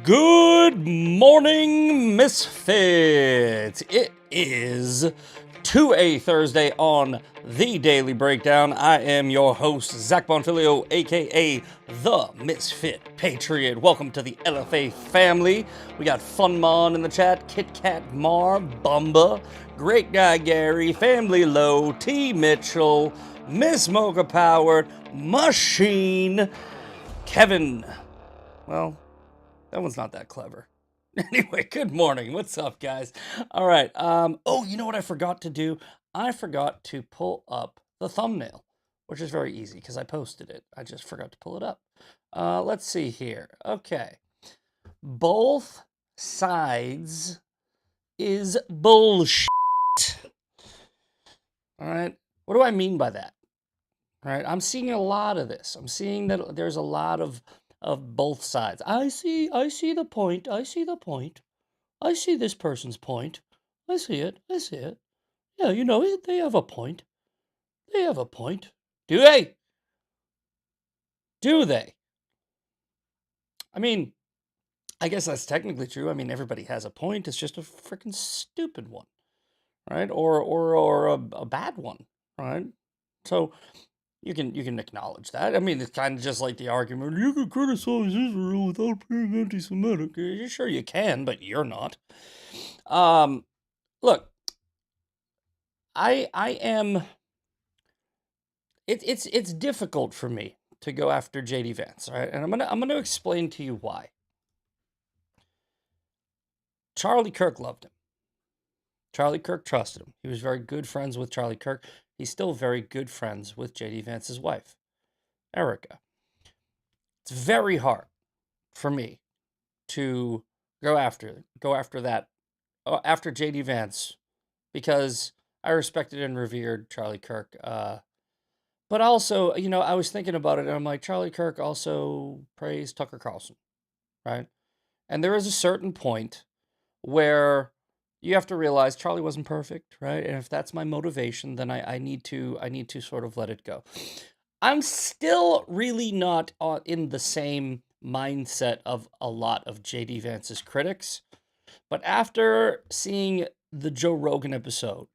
Good morning, Misfits. It is 2A Thursday on The Daily Breakdown. I am your host, Zach Bonfilio, aka The Misfit Patriot. Welcome to the LFA family. We got Funmon in the chat, Kit Kat Mar, Bumba, Great Guy Gary, Family Low, T Mitchell, Miss Mocha Powered, Machine, Kevin. Well, that one's not that clever. Anyway, good morning. What's up, guys? All right. Oh, you know what I forgot to do? I forgot to pull up the thumbnail, which is very easy because I posted it. I just forgot to pull it up. Let's see here. Okay. Both sides is bullshit. All right. What do I mean by that? All right. I'm seeing a lot of this. I'm seeing that there's a lot of both sides. I see the point. I see the point. I see this person's point. I see it. I see it. Yeah, you know, they have a point. They have a point. Do they? Do they? I mean, I guess that's technically true. I mean, everybody has a point. It's just a freaking stupid one, right? Or a bad one, right? So you can acknowledge that. I mean, it's kind of just like the argument, you can criticize Israel without being anti-Semitic. Sure you can, but you're not. Look, I am. It's difficult for me to go after JD Vance, all right? And I'm gonna explain to you why. Charlie Kirk loved him. Charlie Kirk trusted him. He was very good friends with Charlie Kirk. He's still very good friends with JD Vance's wife, Erica. It's very hard for me to go after that after JD Vance because I respected and revered Charlie Kirk. But also, you know, I was thinking about it and I'm like, Charlie Kirk also praised Tucker Carlson, right? And there is a certain point where you have to realize Charlie wasn't perfect, right? And if that's my motivation, then I need to sort of let it go. I'm still really not in the same mindset of a lot of JD Vance's critics, but after seeing the Joe Rogan episode,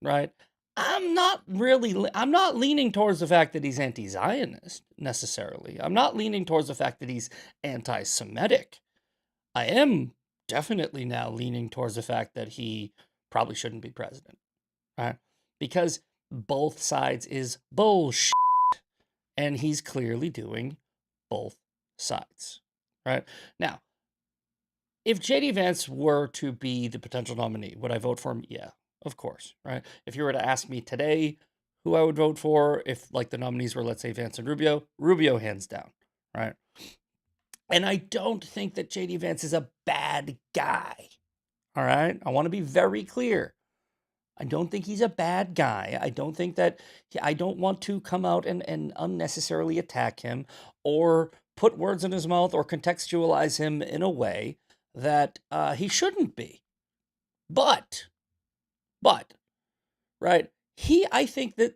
right? I'm not leaning towards the fact that he's anti-Zionist necessarily. I'm not leaning towards the fact that he's anti-Semitic. I am definitely now leaning towards the fact that he probably shouldn't be president, right? Because both sides is bullshit, and he's clearly doing both sides, right? Now, if JD Vance were to be the potential nominee, would I vote for him? Yeah, of course, right? If you were to ask me today who I would vote for, if like the nominees were, let's say, Vance and Rubio hands down, right? And I don't think that JD Vance is a bad guy, all right? I want to be very clear. I don't think he's a bad guy. I don't think that, I don't want to come out and unnecessarily attack him or put words in his mouth or contextualize him in a way that he shouldn't be. But, right? I think that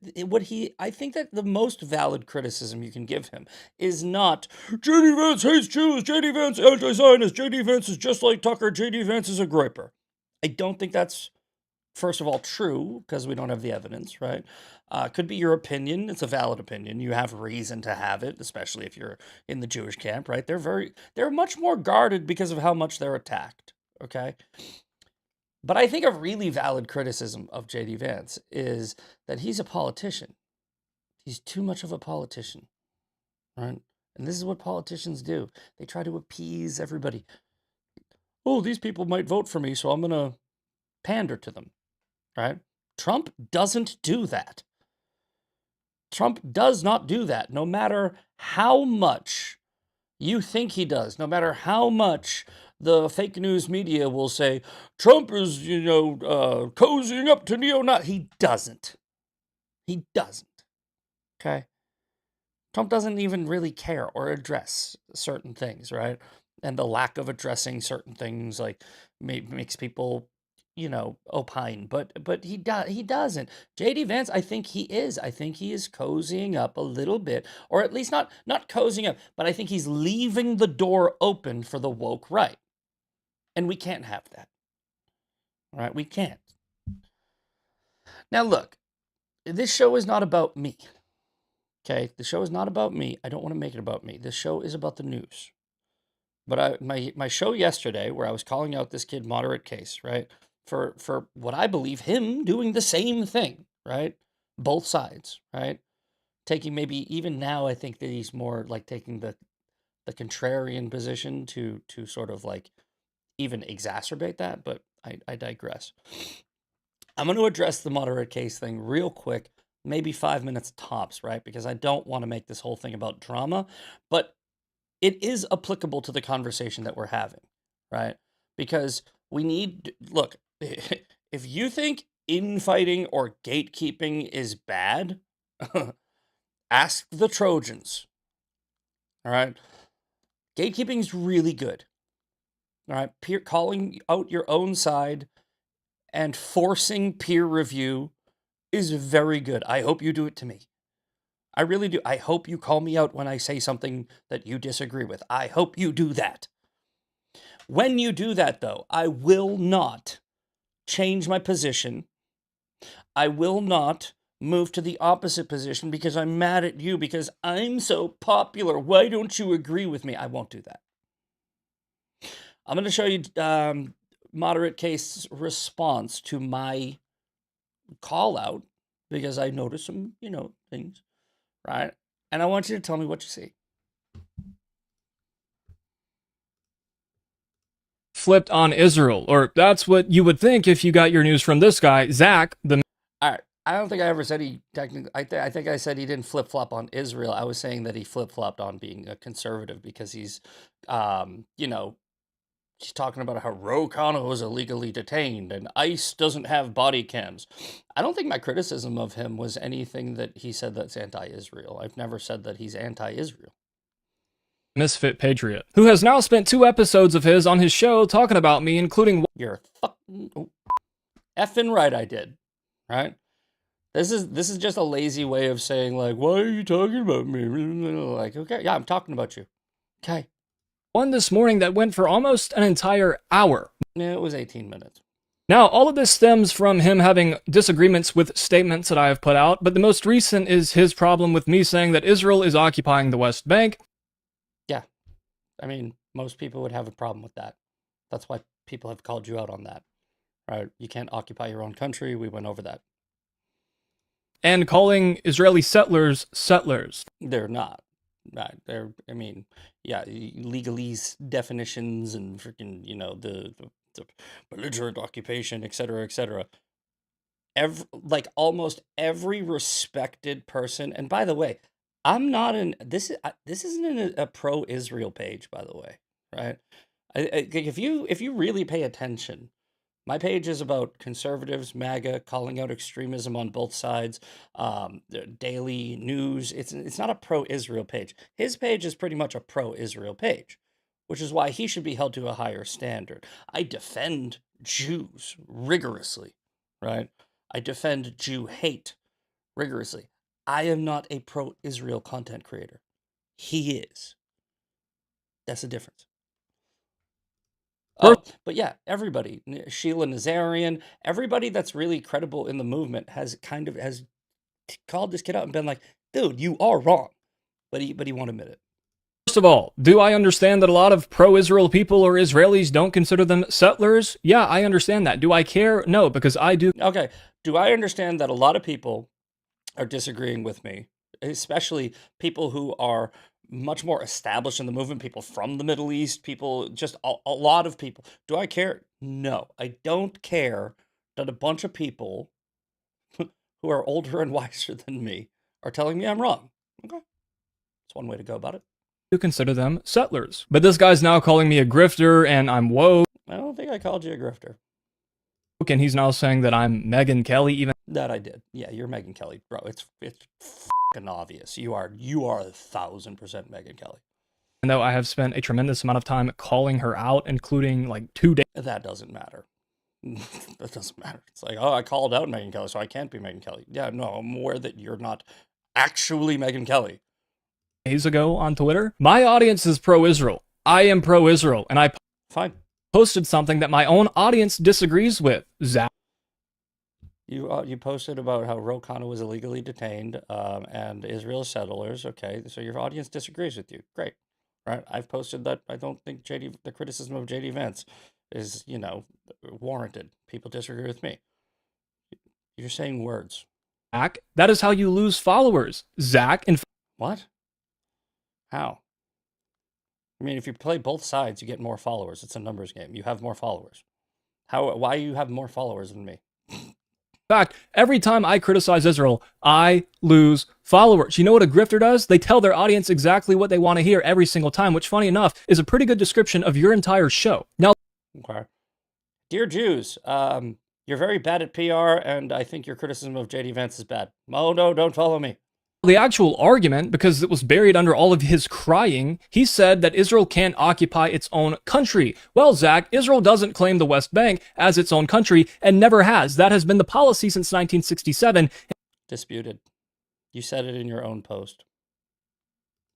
the most valid criticism you can give him is not JD Vance hates Jews, JD Vance anti-Zionist, JD Vance is just like Tucker, JD Vance is a griper. I don't think that's, first of all, true, because we don't have the evidence, right? Could be your opinion. It's a valid opinion. You have reason to have it, especially if you're in the Jewish camp, right? They're much more guarded because of how much they're attacked, okay? But I think a really valid criticism of JD Vance is that he's a politician. He's too much of a politician, right? And this is what politicians do. They try to appease everybody. Oh, these people might vote for me, so I'm going to pander to them, right? Trump doesn't do that. Trump does not do that, no matter how much you think he does, no matter how much the fake news media will say, Trump is, cozying up to neo-Nazi. He doesn't. He doesn't. Okay? Trump doesn't even really care or address certain things, right? And the lack of addressing certain things, like, makes people opine, but he doesn't. JD Vance, I think he is. I think he is cozying up a little bit, or at least not cozying up, but I think he's leaving the door open for the woke right. And we can't have that. All right, we can't. Now look, this show is not about me. Okay, the show is not about me. I don't want to make it about me. This show is about the news. But my show yesterday, where I was calling out this kid Moderate Case, right, for what I believe him doing the same thing, right, both sides, right, taking maybe even now I think that he's more like taking the contrarian position to sort of like even exacerbate that, but I digress. I'm going to address the Moderate Case thing real quick, maybe 5 minutes tops, right? Because I don't want to make this whole thing about drama, but it is applicable to the conversation that we're having, right? Because we need, look, if you think infighting or gatekeeping is bad, ask the Trojans, all right? Gatekeeping is really good, all right? Calling out your own side and forcing peer review is very good. I hope you do it to me. I really do. I hope you call me out when I say something that you disagree with. I hope you do that. When you do that, though, I will not change my position. I will not move to the opposite position because I'm mad at you because I'm so popular. Why don't you agree with me? I won't do that. I'm going to show you Moderate Case response to my call out because I noticed some, things, right? And I want you to tell me what you see. Flipped on Israel, or that's what you would think if you got your news from this guy, Zach, the All right. I don't think I ever said he technically. I think I said he didn't flip flop on Israel. I was saying that he flip flopped on being a conservative because he's, he's talking about how Ro Khanna was illegally detained and ICE doesn't have body cams. I don't think my criticism of him was anything that he said that's anti-Israel. I've never said that he's anti-Israel. misfit patriot, who has now spent 2 episodes of his on his show talking about me, including You're effing right. I did, right? This is just a lazy way of saying like, why are you talking about me? Like, okay, yeah, I'm talking about you. Okay. one this morning that went for almost an entire hour. Yeah, it was 18 minutes. Now, all of this stems from him having disagreements with statements that I have put out, but the most recent is his problem with me saying that Israel is occupying the West Bank. Yeah. I mean, most people would have a problem with that. That's why people have called you out on that, right? You can't occupy your own country. We went over that. And calling Israeli settlers settlers. They're not. Right. They're, I mean, yeah, legalese definitions and freaking, the belligerent occupation, et cetera, et cetera. Almost every respected person, and by the way, I'm not in this. This isn't a pro-Israel page, by the way, right? If you really pay attention, my page is about conservatives, MAGA, calling out extremism on both sides, daily news. It's not a pro-Israel page. His page is pretty much a pro-Israel page, which is why he should be held to a higher standard. I defend Jews rigorously, right? I defend Jew hate rigorously. I am not a pro-Israel content creator. He is. That's the difference. Oh, but yeah, everybody, Sheila Nazarian, everybody that's really credible in the movement has called this kid out and been like, dude, you are wrong. But he won't admit it. First of all, do I understand that a lot of pro-Israel people or Israelis don't consider them settlers? Yeah, I understand that. Do I care? No, because I do. Okay. Do I understand that a lot of people are disagreeing with me, especially people who are much more established in the movement, people from the Middle East, people, just a lot of people. Do I care? No, I don't care that a bunch of people who are older and wiser than me are telling me I'm wrong. Okay. That's one way to go about it. You consider them settlers. But this guy's now calling me a grifter and I'm woke. I don't think I called you a grifter. And he's now saying that I'm Megyn Kelly, even. That I did. Yeah, you're Megyn Kelly, bro. It's fucking obvious. You are 1,000% Megyn Kelly. And though I have spent a tremendous amount of time calling her out, including like 2 days. That doesn't matter. That doesn't matter. It's like, oh, I called out Megyn Kelly, so I can't be Megyn Kelly. Yeah, no, I'm aware that you're not actually Megyn Kelly. Days ago on Twitter, my audience is pro-Israel. I am pro-Israel, and I Fine. posted something that my own audience disagrees with. Zach. You posted about how Ro Khanna was illegally detained, and Israel settlers. Okay, so your audience disagrees with you. Great, right? I've posted that I don't think the criticism of JD Vance is, warranted. People disagree with me. You're saying words. Zach, that is how you lose followers. Zach, in What? How? I mean, if you play both sides, you get more followers. It's a numbers game. You have more followers. Why you have more followers than me? fact, every time I criticize Israel, I lose followers. You know what a grifter does? They tell their audience exactly what they want to hear every single time, which, funny enough, is a pretty good description of your entire show. Now, Okay. Dear Jews, you're very bad at PR, and I think your criticism of JD Vance is bad. Oh, no, don't follow me. the actual argument, because it was buried under all of his crying, he said that Israel can't occupy its own country. Well, Zach, Israel doesn't claim the West Bank as its own country and never has. That has been the policy since 1967. Disputed. You said it in your own post.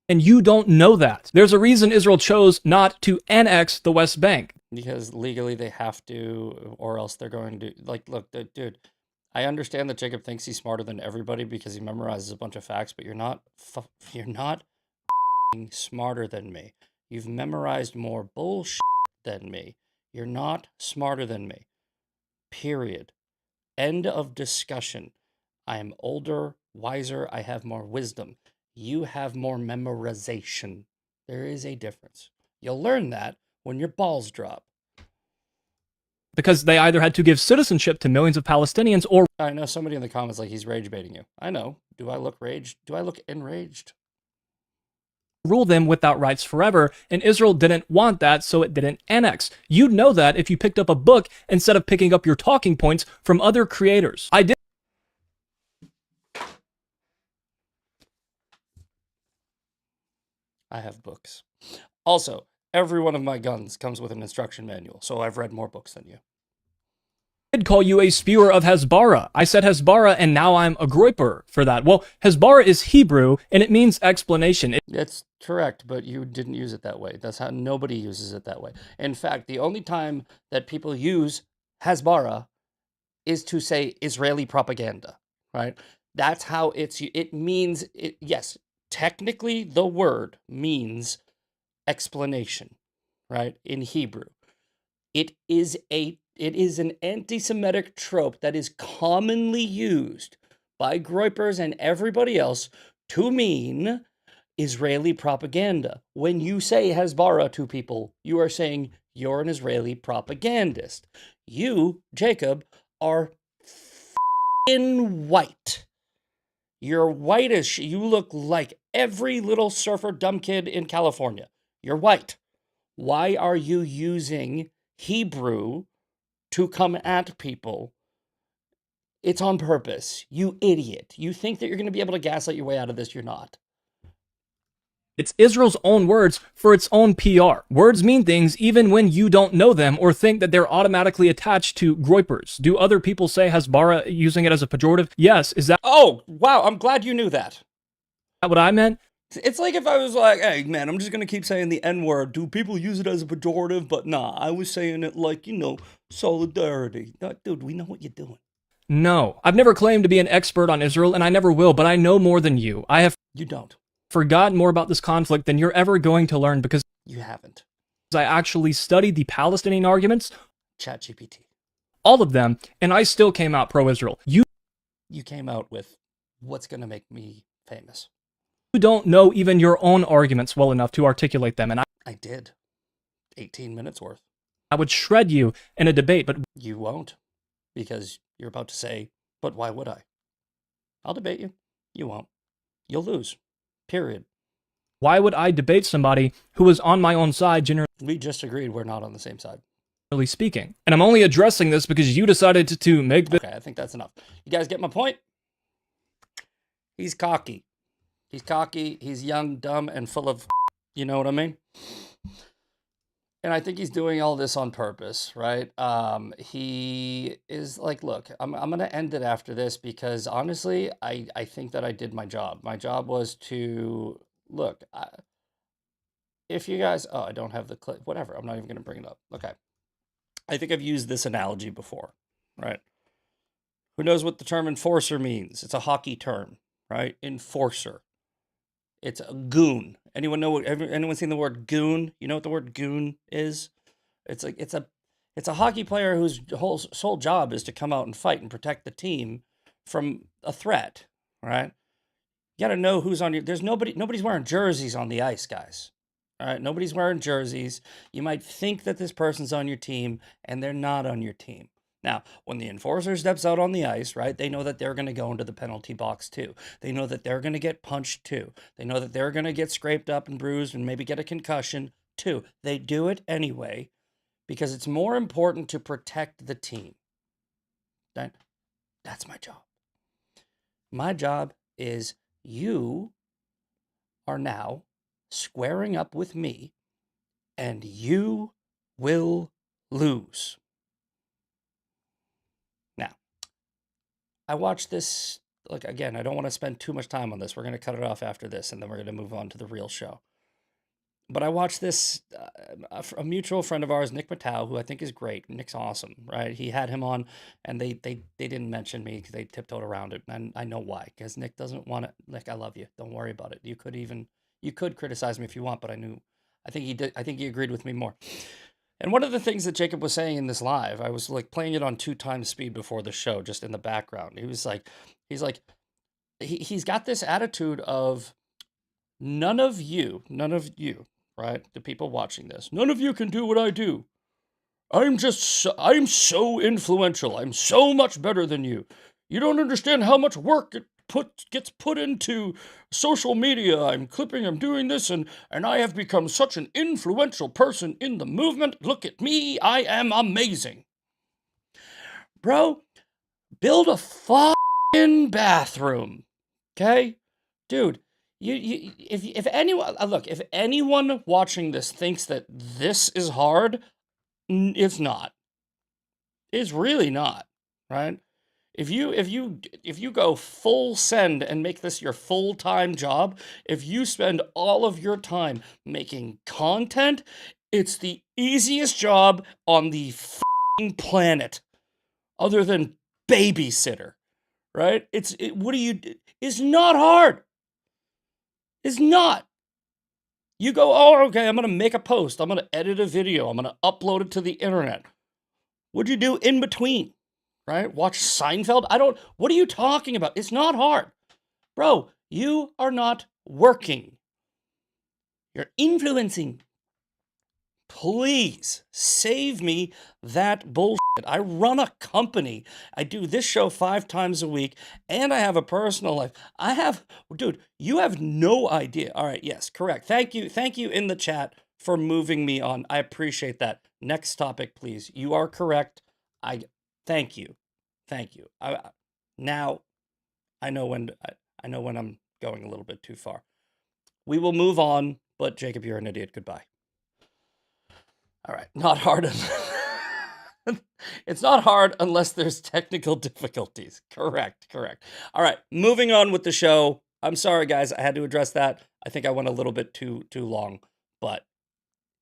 And you don't know that. There's a reason Israel chose not to annex the West Bank. Because legally they have to, or else they're going to, look, dude, I understand that Jacob thinks he's smarter than everybody because he memorizes a bunch of facts, but you're not smarter than me. You've memorized more bullshit than me. You're not smarter than me. Period. End of discussion. I am older, wiser, I have more wisdom. You have more memorization. There is a difference. You'll learn that when your balls drop. Because they either had to give citizenship to millions of Palestinians or I know somebody in the comments like he's rage baiting you. I know. Do I look raged? Do I look enraged? rule them without rights forever, and Israel didn't want that, so it didn't annex. You'd know that if you picked up a book instead of picking up your talking points from other creators. I did. I have books. Also, every one of my guns comes with an instruction manual, so I've read more books than you. Did call you a spewer of Hezbollah. I said Hezbollah, and now I'm a groiper for that. Well, Hezbollah is Hebrew, and it means explanation. It's correct, but you didn't use it that way. That's how nobody uses it that way. In fact, the only time that people use Hezbollah is to say Israeli propaganda, right? That's how it means, yes, technically the word means explanation, right? In Hebrew. It is an anti-Semitic trope that is commonly used by groypers and everybody else to mean Israeli propaganda. When you say Hezbollah to people, you are saying you're an Israeli propagandist. You, Jacob, are white. You're white as shit. You look like every little surfer dumb kid in California. You're white. Why are you using Hebrew to come at people? It's on purpose. You idiot. You think that you're going to be able to gaslight your way out of this. You're not. It's Israel's own words for its own PR. Words mean things even when you don't know them or think that they're automatically attached to groypers. Do other people say Hezbollah using it as a pejorative? Yes. Is that Oh, wow. I'm glad you knew that. what I meant? It's like if I was like, hey, man, I'm just going to keep saying the N-word. Do people use it as a pejorative? But nah, I was saying it like, solidarity. Dude, we know what you're doing. No. I've never claimed to be an expert on Israel, and I never will, but I know more than you. I have You don't. forgotten more about this conflict than you're ever going to learn because You haven't. I actually studied the Palestinian arguments, ChatGPT. all of them, and I still came out pro-Israel. You came out with what's going to make me famous. don't know even your own arguments well enough to articulate them, and I did. 18 minutes worth. I would shred you in a debate, but You won't, because you're about to say, but why would I? I'll debate you. You won't. You'll lose. Period. why would I debate somebody who was on my own side, generally We just agreed we're not on the same side. speaking? And I'm only addressing this because you decided to make this. Okay, I think that's enough. You guys get my point? He's cocky. He's cocky, he's young, dumb, and full of, you know what I mean? And I think he's doing all this on purpose, right? He is like, look, I'm gonna end it after this because honestly, I think that I did my job. My job was to look. If you guys, oh, I don't have the clip. Whatever. I'm not even gonna bring it up. Okay. I think I've used this analogy before, right? Who knows what the term enforcer means? It's a hockey term, right? Enforcer. It's a goon. Anyone know anyone seen the word goon? You know what the word goon is? It's like it's a hockey player whose sole job is to come out and fight and protect the team from a threat, right? You got to know who's on your. There's nobody's wearing jerseys on the ice, guys. All right, nobody's wearing jerseys. You might think that this person's on your team, and they're not on your team. Now, when the enforcer steps out on the ice, right, they know that they're going to go into the penalty box too. They know that they're going to get punched too. They know that they're going to get scraped up and bruised and maybe get a concussion too. They do it anyway because it's more important to protect the team. That's my job. My job is you are now squaring up with me, and you will lose. Now, I watched this, like, again, I don't want to spend too much time on this. We're going to cut it off after this, and then we're going to move on to the real show. But I watched this, a mutual friend of ours, Nick Matau, who I think is great. Nick's awesome, right? He had him on, and they didn't mention me because they tiptoed around it, and I know why. Because Nick doesn't want it. Nick, I love you. Don't worry about it. You could criticize me if you want, but I think he did. I think he agreed with me more. And one of the things that Jacob was saying in this live, I was like playing it on 2x speed before the show, just in the background. He's got this attitude of none of you, right? The people watching this, none of you can do what I do. I'm so influential. I'm so much better than you. You don't understand how much work gets put into social media. I'm clipping, I'm doing this, and I have become such an influential person in the movement. Look at me. I am amazing. Bro, build a fucking bathroom. Okay? Dude, if anyone watching this thinks that this is hard, it's not. It's really not, right? If you go full send and make this your full-time job, if you spend all of your time making content, it's the easiest job on the planet, other than babysitter, right? It's not hard. It's not. You go, oh, okay, I'm going to make a post. I'm going to edit a video. I'm going to upload it to the internet. What'd you do in between? Right? Watch Seinfeld? What are you talking about? It's not hard. Bro, you are not working. You're influencing. Please save me that bullshit. I run a company. I do this show 5 times a week, and I have a personal life. Dude, you have no idea. All right, yes, correct. Thank you in the chat for moving me on. I appreciate that. Next topic, please. You are correct. Thank you. Now, I know when I'm going a little bit too far. We will move on, but Jacob, you're an idiot. Goodbye. All right, not hard. It's not hard unless there's technical difficulties. Correct. All right, moving on with the show. I'm sorry, guys. I had to address that. I think I went a little bit too long, but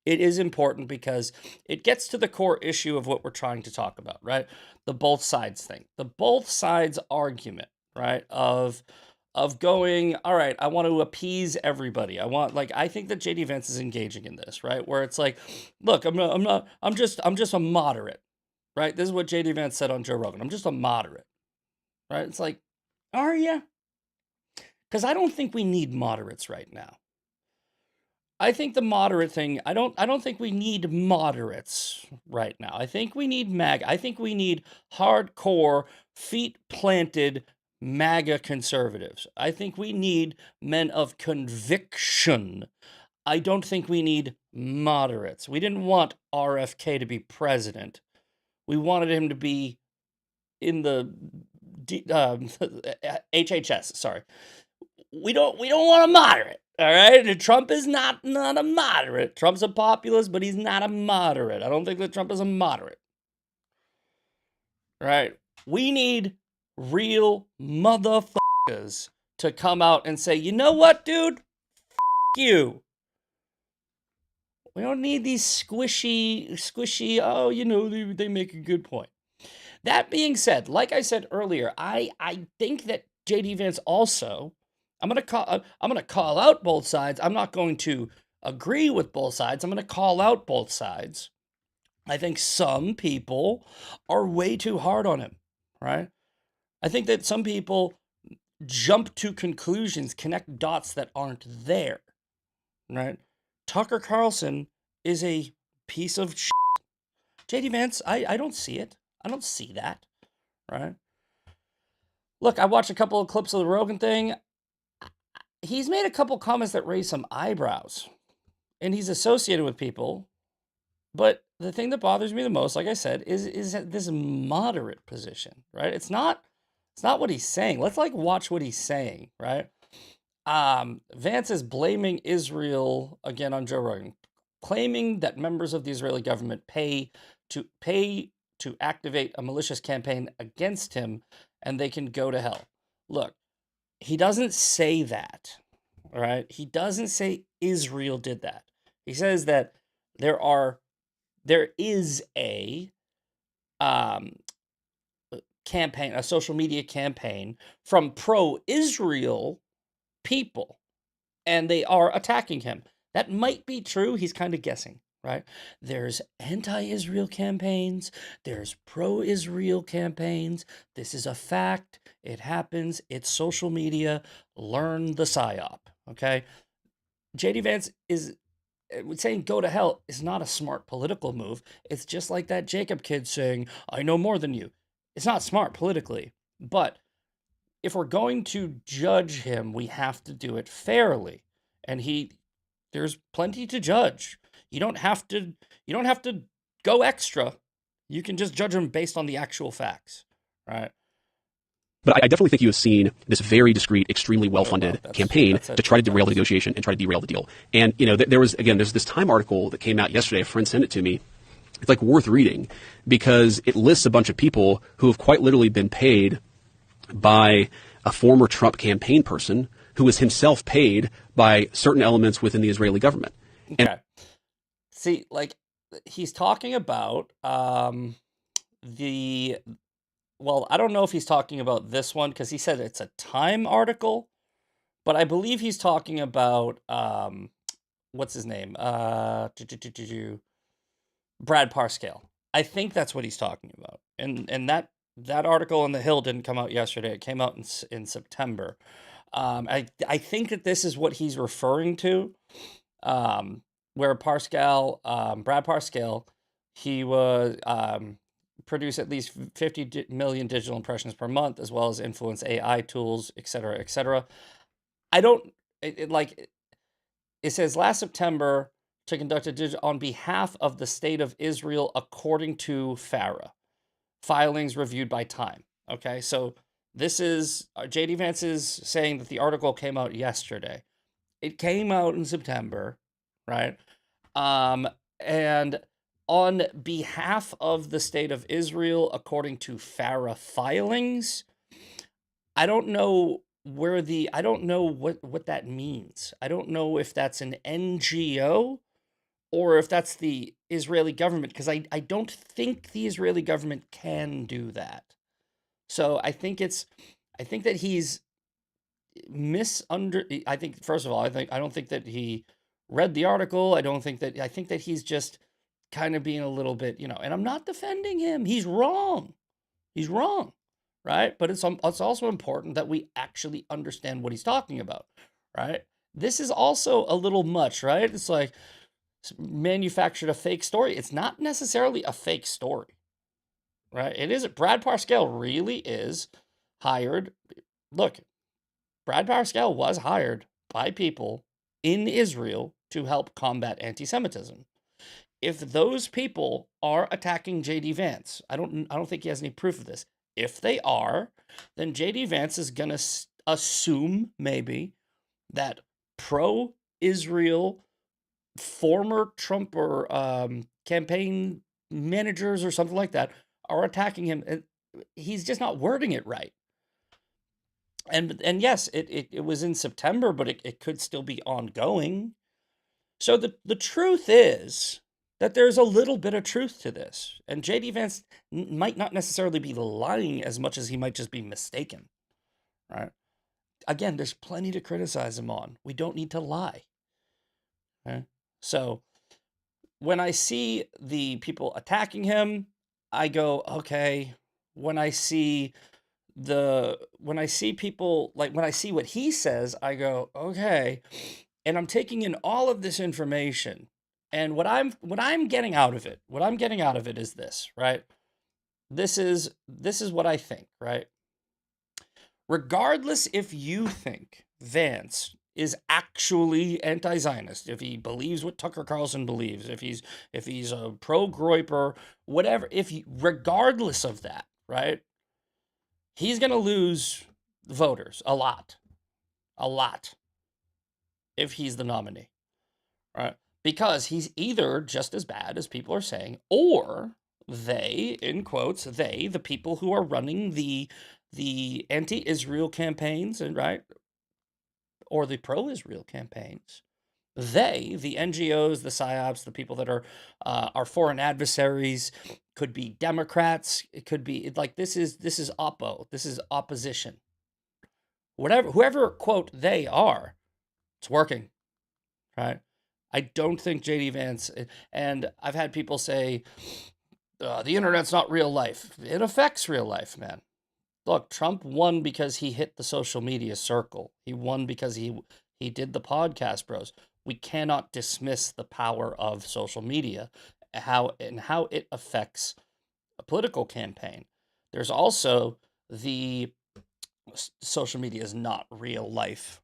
it is important because it gets to the core issue of what we're trying to talk about, right? The both sides thing. The both sides argument, right? Of going, all right, I want to appease everybody. I think that JD Vance is engaging in this, right? Where it's like, look, I'm just a moderate, right? This is what JD Vance said on Joe Rogan. I'm just a moderate, right? It's like, are you? Because I don't think we need moderates right now. I think the moderate thing, I don't think we need moderates right now. I think we need MAGA. I think we need hardcore, feet planted MAGA conservatives. I think we need men of conviction. I don't think we need moderates. We didn't want RFK to be president. We wanted him to be in the HHS. Sorry. We don't want a moderate. All right, and Trump is not a moderate. Trump's a populist, but he's not a moderate. I don't think that Trump is a moderate. All right, we need real motherfuckers to come out and say, you know what, dude? F you. We don't need these squishy, oh, you know, they make a good point. That being said, like I said earlier, I think that JD Vance also, I'm gonna call out both sides. I'm not going to agree with both sides. I'm gonna call out both sides. I think some people are way too hard on him, right? I think that some people jump to conclusions, connect dots that aren't there, right? Tucker Carlson is a piece of shit. JD Vance, I don't see it. I don't see that, right? Look, I watched a couple of clips of the Rogan thing. He's made a couple comments that raise some eyebrows, and he's associated with people. But the thing that bothers me the most, like I said, is this moderate position, right? It's not what he's saying. Let's watch what he's saying, right? Vance is blaming Israel again on Joe Rogan, claiming that members of the Israeli government pay to activate a malicious campaign against him, and they can go to hell. Look, he doesn't say that, all right? He doesn't say Israel did that. He says that there is a campaign, a social media campaign from pro-Israel people, and they are attacking him. That might be true. He's kind of guessing, right? There's anti-Israel campaigns. There's pro-Israel campaigns. This is a fact. It happens. It's social media. Learn the PSYOP, okay? JD Vance is saying go to hell is not a smart political move. It's just like that Jacob kid saying, I know more than you. It's not smart politically, but if we're going to judge him, we have to do it fairly. And there's plenty to judge. You don't have to go extra. You can just judge him based on the actual facts, right? But I definitely think you have seen this very discreet, extremely well-funded campaign to try to derail the negotiation and try to derail the deal. And, you know, there's this Time article that came out yesterday. A friend sent it to me. It's like worth reading because it lists a bunch of people who have quite literally been paid by a former Trump campaign person who was himself paid by certain elements within the Israeli government. Okay. See, like, he's talking about well, I don't know if he's talking about this one because he said it's a Time article, but I believe he's talking about what's his name? Brad Parscale. I think that's what he's talking about. And that article in The Hill didn't come out yesterday. It came out in September. I think that this is what he's referring to, where Brad Parscale, he was produce at least 50 million digital impressions per month, as well as influence AI tools, et cetera, et cetera. It says last September to conduct a digital on behalf of the state of Israel, according to FARA. Filings reviewed by Time. Okay, so this is JD Vance is saying that the article came out yesterday. It came out in September, right? And on behalf of the state of Israel, according to FARA filings, I don't know I don't know what that means. I don't know if that's an NGO or if that's the Israeli government, because I don't think the Israeli government can do that. So I think that he's I think, first of all, I don't think that he read the article. I think that he's just kind of being a little bit, and I'm not defending him. He's wrong. He's wrong, right? But it's also important that we actually understand what he's talking about, right? This is also a little much, right? It's like manufactured a fake story. It's not necessarily a fake story, right? It isn't. Brad Parscale really is hired. Look, Brad Parscale was hired by people in Israel to help combat anti-Semitism. If those people are attacking JD Vance, I don't think he has any proof of this. If they are, then JD Vance is going to assume maybe that pro-Israel former Trump or campaign managers or something like that are attacking him. And he's just not wording it right. And yes, it was in September, but it could still be ongoing. So the truth is that there's a little bit of truth to this. And J.D. Vance might not necessarily be lying as much as he might just be mistaken, right? Again, there's plenty to criticize him on. We don't need to lie. Right? So when I see the people attacking him, I go, okay. When I see people, like when I see what he says, I go, okay. And I'm taking in all of this information. And what I'm getting out of it is this, right? This is what I think, right? Regardless if you think Vance is actually anti-Zionist, if he believes what Tucker Carlson believes, if he's a pro-Groyper, whatever, regardless of that, right? He's going to lose voters a lot, if he's the nominee, right? Because he's either just as bad as people are saying, or they, in quotes, the people who are running the anti-Israel campaigns, and right, or the pro-Israel campaigns, the NGOs, the PSYOPs, the people that are foreign adversaries, could be Democrats. It could be like this is oppo. This is opposition. Whoever quote they are, it's working, right? I don't think J.D. Vance, and I've had people say the internet's not real life. It affects real life, man. Look, Trump won because he hit the social media circle. He won because he did the podcast bros. We cannot dismiss the power of social media, how it affects a political campaign. There's also the social media is not real life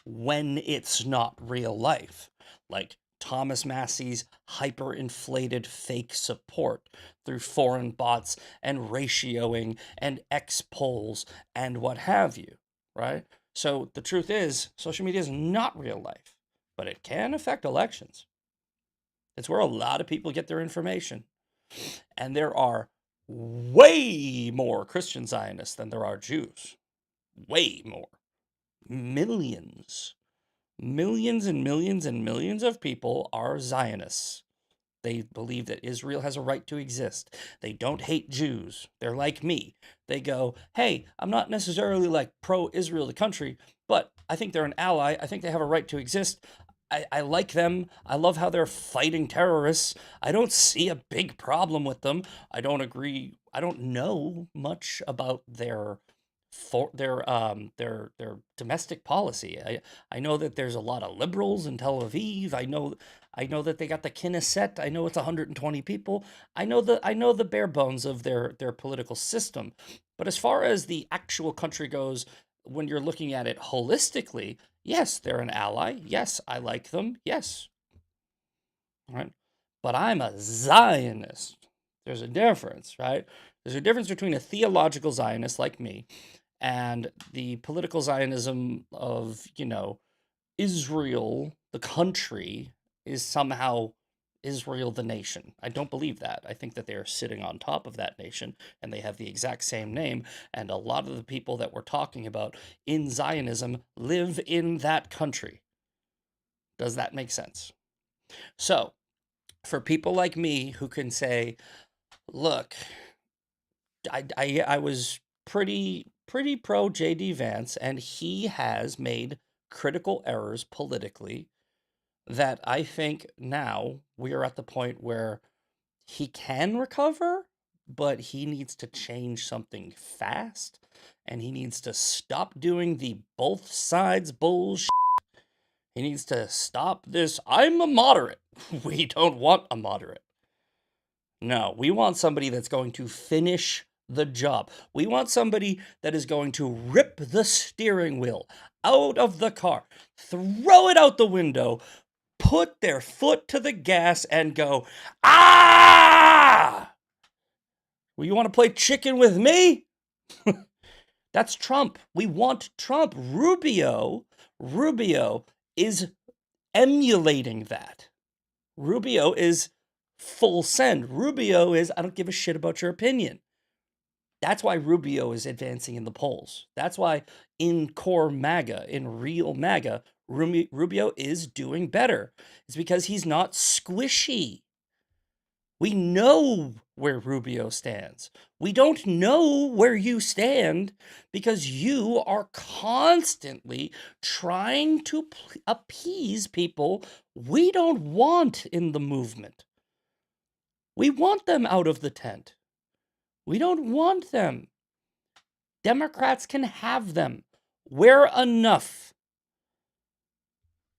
when it's not real life. Like Thomas Massey's hyperinflated fake support through foreign bots and ratioing and X polls and what have you, right? So the truth is, social media is not real life, but it can affect elections. It's where a lot of people get their information. And there are way more Christian Zionists than there are Jews. Way more. Millions and millions and millions of people are Zionists. They believe that Israel has a right to exist. They don't hate Jews. They're like me. They go, hey, I'm not necessarily like pro-Israel, the country, but I think they're an ally. I think they have a right to exist. I like them. I love how they're fighting terrorists. I don't see a big problem with them. I don't agree. I don't know much about their domestic policy. I know that there's a lot of liberals in Tel Aviv. I know that they got the Knesset. I know it's 120 people. I know the bare bones of their political system. But as far as the actual country goes, when you're looking at it holistically, yes, they're an ally. Yes, I like them. Yes. Right? But I'm a Zionist. There's a difference, right? There's a difference between a theological Zionist like me and the political Zionism of, Israel, the country, is somehow Israel, the nation. I don't believe that. I think that they are sitting on top of that nation, and they have the exact same name, and a lot of the people that we're talking about in Zionism live in that country. Does that make sense? So, for people like me who can say, look, I was pretty pro J.D. Vance, and he has made critical errors politically that I think now we are at the point where he can recover, but he needs to change something fast, and he needs to stop doing the both sides bullshit. He needs to stop this, I'm a moderate. We don't want a moderate. No, we want somebody that's going to finish the job. We want somebody that is going to rip the steering wheel out of the car, throw it out the window, put their foot to the gas and go, ah! Well, you want to play chicken with me? That's Trump. We want Trump. Rubio is emulating that. Rubio is full send. Rubio is, I don't give a shit about your opinion. That's why Rubio is advancing in the polls. That's why in core MAGA, in real MAGA, Rubio is doing better. It's because he's not squishy. We know where Rubio stands. We don't know where you stand because you are constantly trying to appease people we don't want in the movement. We want them out of the tent. We don't want them. Democrats can have them. We're enough.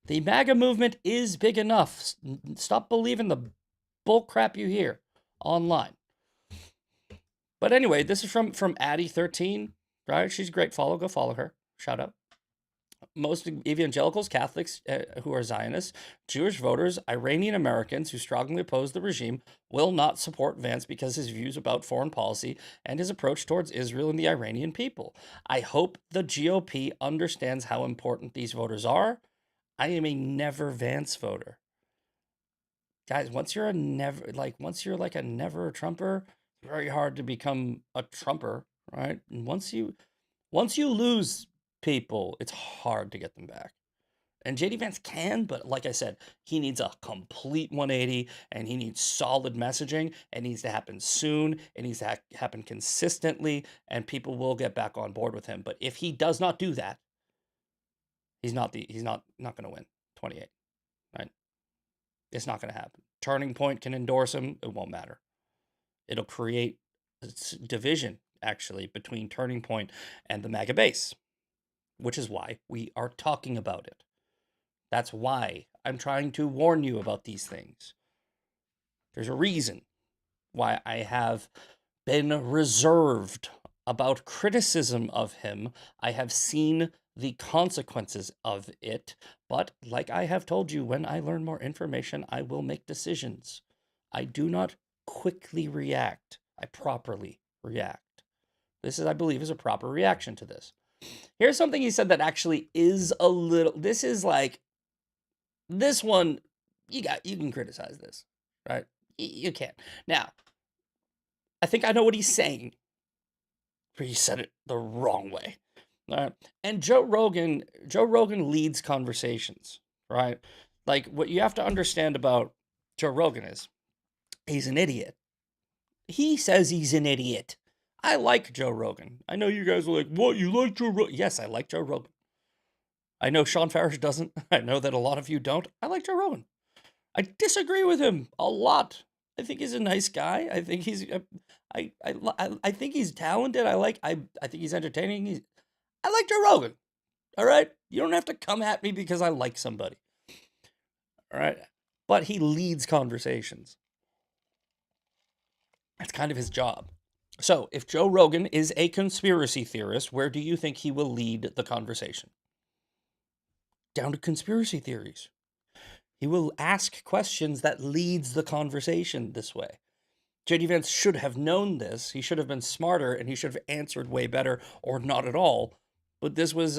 The MAGA movement is big enough. Stop believing the bull crap you hear online. But anyway, this is from Addie13, right? She's a great follow. Go follow her. Shout out. Most evangelicals, Catholics who are Zionists, Jewish voters, Iranian Americans who strongly oppose the regime will not support Vance because his views about foreign policy and his approach towards Israel and the Iranian people. I hope the GOP understands how important these voters are. I am a never Vance voter. Guys, once you're like a never Trumper, it's very hard to become a Trumper, right? And once you lose people, it's hard to get them back. And JD Vance can, but like I said, he needs a complete 180 and he needs solid messaging. It needs to happen soon. It needs to happen consistently, and people will get back on board with him. But if he does not do that, he's not going to win 28, right? It's not going to happen. Turning Point can endorse him. It won't matter. It'll create division, actually, between Turning Point and the MAGA base, which is why we are talking about it. That's why I'm trying to warn you about these things. There's a reason why I have been reserved about criticism of him. I have seen the consequences of it, but like I have told you, when I learn more information, I will make decisions. I do not quickly react. I properly react. This is, I believe, is a proper reaction to this. Here's something he said that actually is a little, this is like, this one, you can criticize this, right? You can. Now, I think I know what he's saying, but he said it the wrong way. All right. And Joe Rogan leads conversations, right? Like, what you have to understand about Joe Rogan is he's an idiot. He says he's an idiot. I like Joe Rogan. I know you guys are like, what, you like Joe Rogan? Yes, I like Joe Rogan. I know Sean Farish doesn't. I know that a lot of you don't. I like Joe Rogan. I disagree with him a lot. I think he's a nice guy. I think he's I think he's talented. I think he's entertaining. I like Joe Rogan. All right? You don't have to come at me because I like somebody. All right? But he leads conversations. That's kind of his job. So, if Joe Rogan is a conspiracy theorist, where do you think he will lead the conversation? Down to conspiracy theories. He will ask questions that leads the conversation this way. JD Vance should have known this. He should have been smarter, and he should have answered way better, or not at all. But this was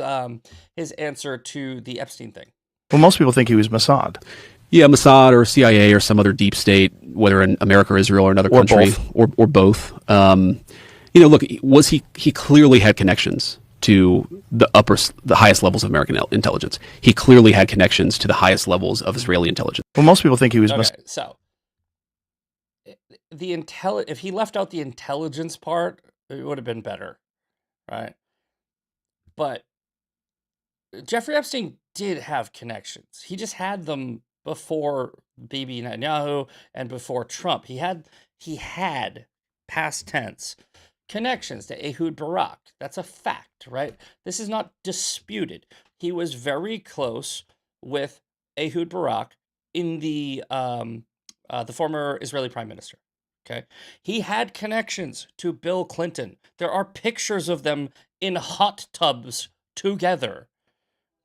his answer to the Epstein thing. Well, most people think he was Mossad. Yeah, Mossad or CIA or some other deep state, whether in America or Israel or another country, or both. Look, he clearly had connections to the highest levels of American intelligence. He clearly had connections to the highest levels of Israeli intelligence. Well, most people think he was Mossad. So if he left out the intelligence part, it would have been better, right? But Jeffrey Epstein did have connections. He just had them before Bibi Netanyahu and before Trump. He had past tense connections to Ehud Barak. That's a fact, right? This is not disputed. He was very close with Ehud Barak in the former Israeli prime minister. Okay, he had connections to Bill Clinton. There are pictures of them in hot tubs together.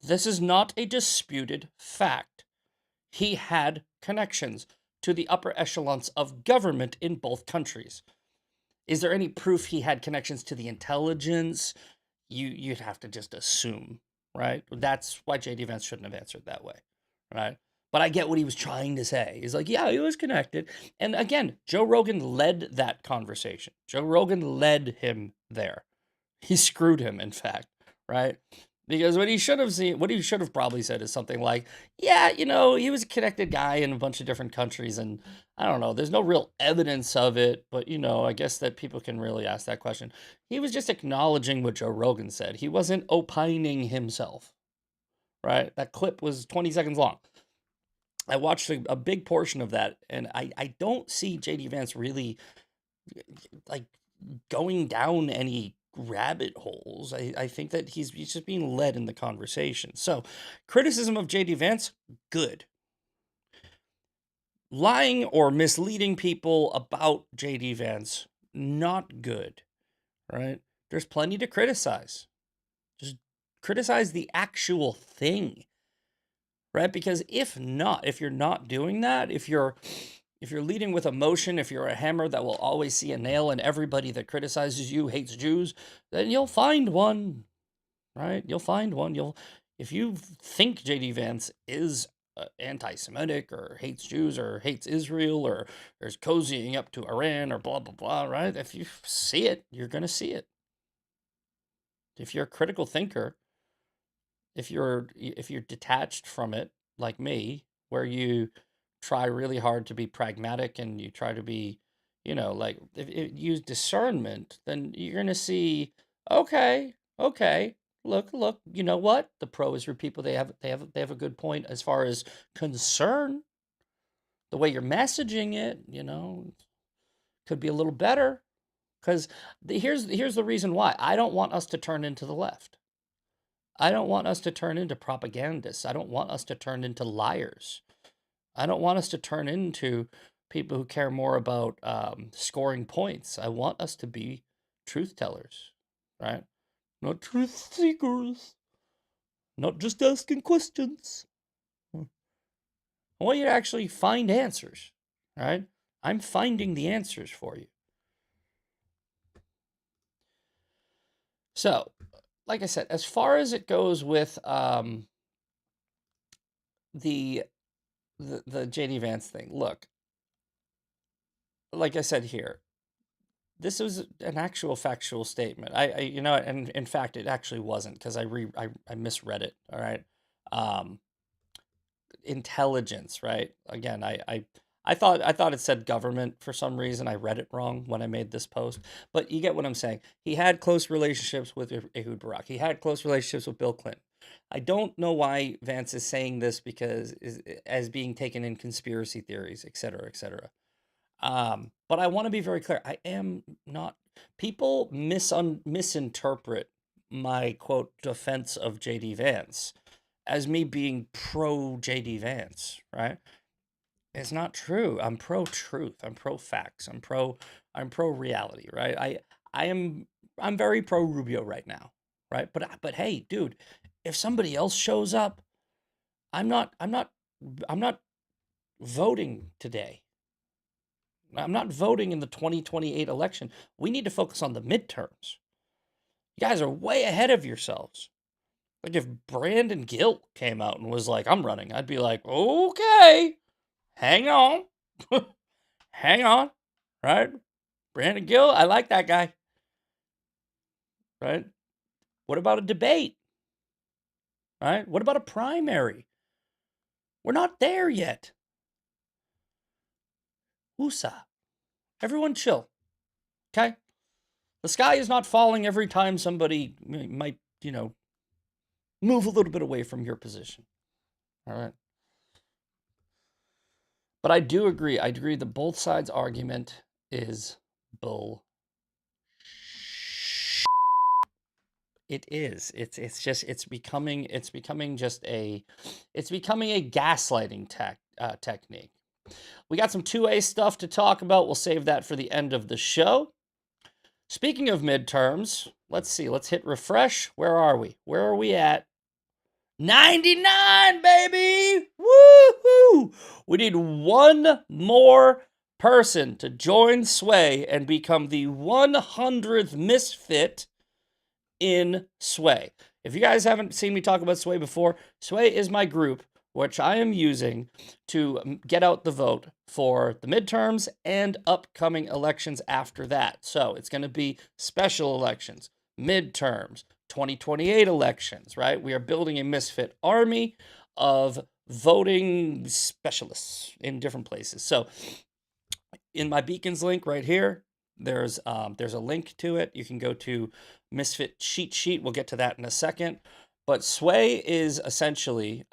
This is not a disputed fact. He had connections to the upper echelons of government in both countries. Is there any proof he had connections to the intelligence? You'd have to just assume, right? That's why J.D. Vance shouldn't have answered that way, right? But I get what he was trying to say. He's like, yeah, he was connected. And again, Joe Rogan led that conversation. Joe Rogan led him there. He screwed him, in fact, right? Because what he should have probably said is something like, yeah, he was a connected guy in a bunch of different countries, and I don't know, there's no real evidence of it, but, I guess that people can really ask that question. He was just acknowledging what Joe Rogan said. He wasn't opining himself, right? That clip was 20 seconds long. I watched a big portion of that, and I don't see J.D. Vance really, like, going down any rabbit holes. I think that he's just being led in the conversation. So, criticism of J.D. Vance, good. Lying or misleading people about J.D. Vance, not good, right? There's plenty to criticize. Just criticize the actual thing, right? Because if you're not doing that, if you're leading with emotion, if you're a hammer that will always see a nail and everybody that criticizes you hates Jews, then you'll find one, right? You'll find one. If you think J.D. Vance is anti-Semitic or hates Jews or hates Israel or is cozying up to Iran or blah, blah, blah, right? If you see it, you're going to see it. If you're a critical thinker, if you're detached from it, like me, where you try really hard to be pragmatic and you try to be, like if you use discernment, then you're going to see, okay, look, you know what? The pro-Israel people, they have a good point as far as concern. The way you're messaging it, could be a little better. Because here's the reason why. I don't want us to turn into the left. I don't want us to turn into propagandists. I don't want us to turn into liars. I don't want us to turn into people who care more about scoring points. I want us to be truth tellers, right? Not truth seekers. Not just asking questions. I want you to actually find answers, right? I'm finding the answers for you. So, like I said, as far as it goes with the J.D. Vance thing, look, like I said here, this was an actual factual statement. And in fact, it actually wasn't, because I misread it. All right, intelligence, right? Again, I thought it said government for some reason. I read it wrong when I made this post, but you get what I'm saying. He had close relationships with Ehud Barak. He had close relationships with Bill Clinton. I don't know why Vance is saying this as being taken in conspiracy theories, et cetera, et cetera. But I want to be very clear. I am not. People misinterpret my quote defense of J.D. Vance as me being pro J.D. Vance, right? It's not true. I'm pro truth. I'm pro facts. I'm pro reality, right? I'm very pro Rubio right now, right? But hey, dude, if somebody else shows up, I'm not voting today. I'm not voting in the 2028 election. We need to focus on the midterms. You guys are way ahead of yourselves. Like if Brandon Gill came out and was like, I'm running, I'd be like, okay, hang on. Hang on, right? Brandon Gill, I like that guy. Right? What about a debate? Right? What about a primary? We're not there yet. Woosah. Everyone chill. Okay? The sky is not falling every time somebody might, move a little bit away from your position. All right? But I do agree. I agree that both sides' argument is bull. It is. It's becoming a gaslighting technique. We got some 2A stuff to talk about. We'll save that for the end of the show. Speaking of midterms, let's see. Let's hit refresh. Where are we? Where are we at? 99, baby! Woohoo! We need one more person to join Sway and become the 100th misfit in Sway. If you guys haven't seen me talk about Sway before, Sway is my group, which I am using to get out the vote for the midterms and upcoming elections after that. So it's going to be special elections, midterms, 2028 elections, right? We are building a misfit army of voting specialists in different places. So in my Beacons link right here, there's a link to it. You can go to Misfit Cheat Sheet. We'll get to that in a second. But Sway is essentially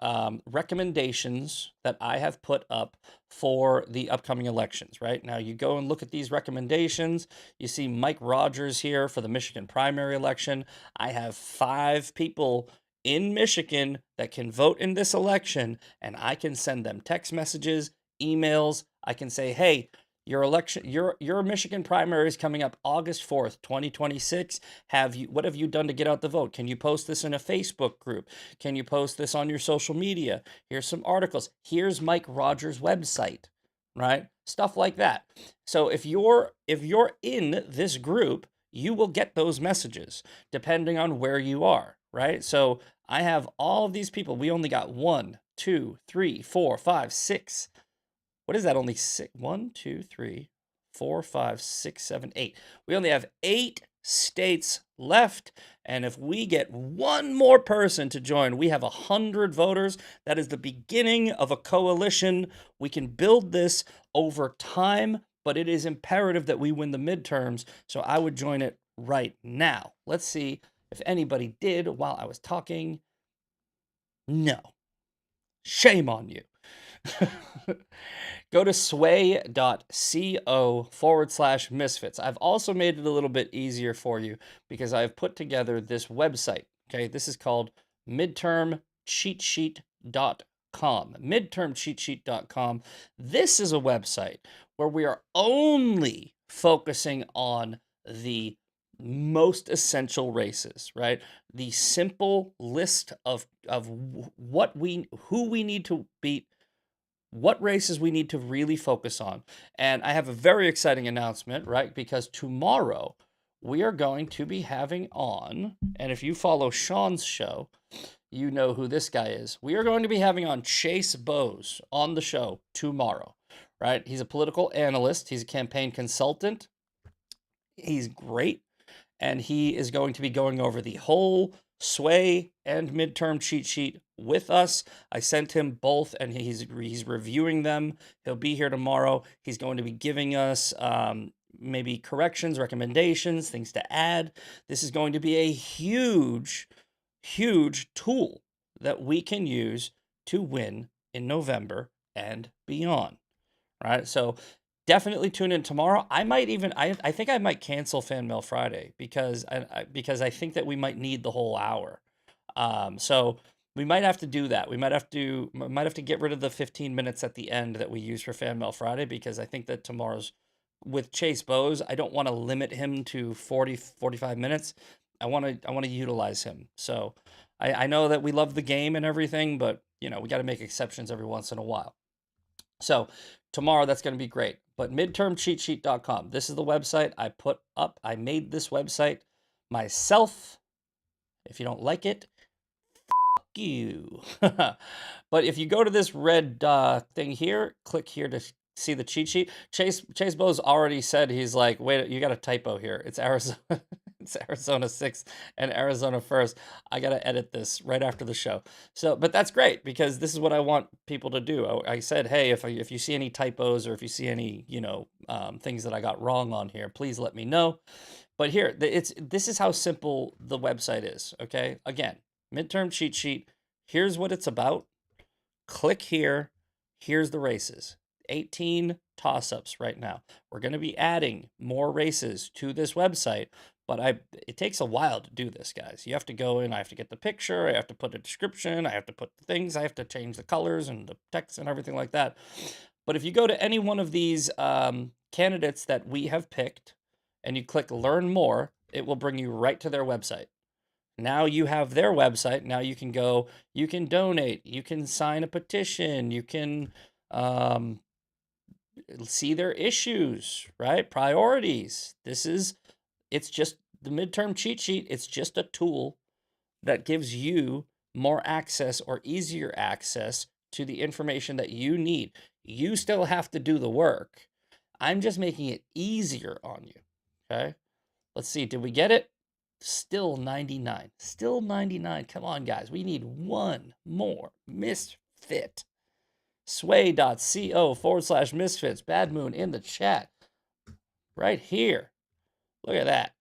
recommendations that I have put up for the upcoming elections, right? Now you go and look at these recommendations. You see Mike Rogers here for the Michigan primary election. I have 5 people in Michigan that can vote in this election, and I can send them text messages, emails. I can say, hey, your Michigan primary is coming up August 4th, 2026. What have you done to get out the vote? Can you post this in a Facebook group? Can you post this on your social media? Here's some articles. Here's Mike Rogers' website, right? Stuff like that. So if you're in this group, you will get those messages depending on where you are, right? So I have all of these people. We only got 1, 2, 3, 4, 5, 6. What is that? Only 6? 1, 2, 3, 4, 5, 6, 7, 8. We only have 8 states left. And if we get one more person to join, we have 100 voters. That is the beginning of a coalition. We can build this over time, but it is imperative that we win the midterms. So I would join it right now. Let's see if anybody did while I was talking. No. Shame on you. Go to sway.co/misfits. I've also made it a little bit easier for you because I've put together this website. Okay, this is called midtermcheatsheet.com. Midtermcheatsheet.com. This is a website where we are only focusing on the most essential races, right? The simple list of who we need to beat, what races we need to really focus on. And I have a very exciting announcement, right? Because tomorrow we are going to be having on, and if you follow Sean's show, you know who this guy is. We are going to be having on Chase Bowes on the show tomorrow, right? He's a political analyst. He's a campaign consultant. He's great. And he is going to be going over the whole Sway and midterm cheat sheet with us. I sent him both, and he's reviewing them. He'll be here tomorrow. He's going to be giving us maybe corrections, recommendations, things to add. This is going to be a huge, huge tool that we can use to win in November and beyond. Right? So definitely tune in tomorrow. I might even, I think I might cancel Fan Mail Friday because I think that we might need the whole hour. So we might have to do that. We might have to get rid of the 15 minutes at the end that we use for Fan Mail Friday, because I think that tomorrow's with Chase Bowes, I don't want to limit him to 45 minutes. I want to utilize him. So I know that we love the game and everything, but we got to make exceptions every once in a while. So tomorrow, that's going to be great. But midtermcheatsheet.com. This is the website I put up. I made this website myself. If you don't like it, fuck you. But if you go to this red thing here, click here to see the cheat sheet. Chase Bowes already said, he's like, wait, you got a typo here. It's Arizona. It's Arizona 6th and Arizona 1st. I got to edit this right after the show. So, but that's great, because this is what I want people to do. I said, hey, if you see any typos, or if you see any, things that I got wrong on here, please let me know. But here, this is how simple the website is. Okay. Again, midterm cheat sheet. Here's what it's about. Click here. Here's the races. 18 toss-ups right now. We're going to be adding more races to this website. But it takes a while to do this, guys. You have to go in, I have to get the picture, I have to put a description, I have to put the things, I have to change the colors and the text and everything like that. But if you go to any one of these candidates that we have picked, and you click Learn More, it will bring you right to their website. Now you have their website. Now you can go, you can donate, you can sign a petition, you can see their issues, right? Priorities. It's just the midterm cheat sheet. It's just a tool that gives you more access or easier access to the information that you need. You still have to do the work. I'm just making it easier on you. Okay. Let's see. Did we get it? Still 99. Still 99. Come on, guys. We need one more misfit. Sway.co/misfits. Bad Moon in the chat. Right here. Look at that.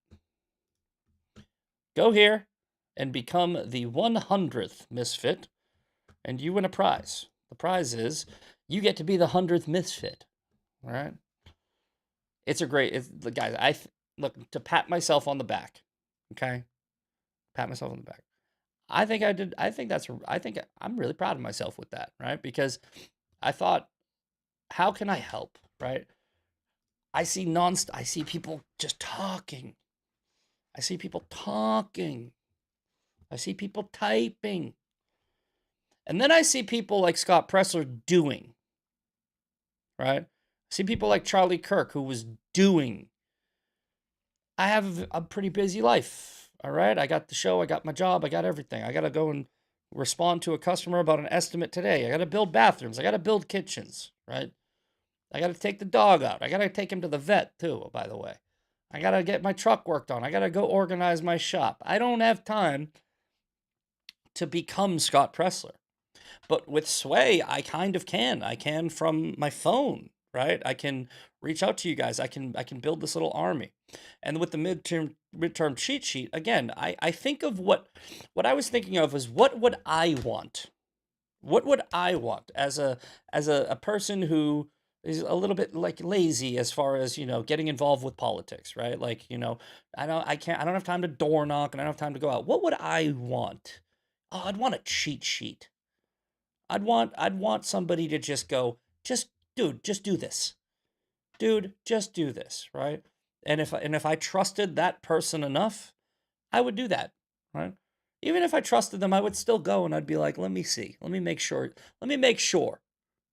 Go here and become the 100th misfit, and you win a prize. The prize is you get to be the 100th misfit. All right. It's a great, guys. Look, to pat myself on the back. Okay. Pat myself on the back. I think I'm really proud of myself with that, right? Because I thought, how can I help, right? I see people just talking. I see people talking. I see people typing. And then I see people like Scott Presler doing, right? I see people like Charlie Kirk who was doing. I have a pretty busy life, all right? I got the show, I got my job, I got everything. I got to go and respond to a customer about an estimate today. I got to build bathrooms. I got to build kitchens, right? I got to take the dog out. I got to take him to the vet too, by the way. I got to get my truck worked on. I got to go organize my shop. I don't have time to become Scott Presler. But with Sway, I kind of can. I can from my phone, right? I can reach out to you guys. I can build this little army. And with the midterm cheat sheet, again, I think of what I was thinking of was what would I want? What would I want as a person who is a little bit like lazy as far as, getting involved with politics, right? Like, I don't have time to door knock and I don't have time to go out. What would I want? Oh, I'd want a cheat sheet. I'd want somebody to just go, dude, just do this. Dude, just do this, right? And if I trusted that person enough, I would do that, right? Even if I trusted them, I would still go and I'd be like, let me see. Let me make sure,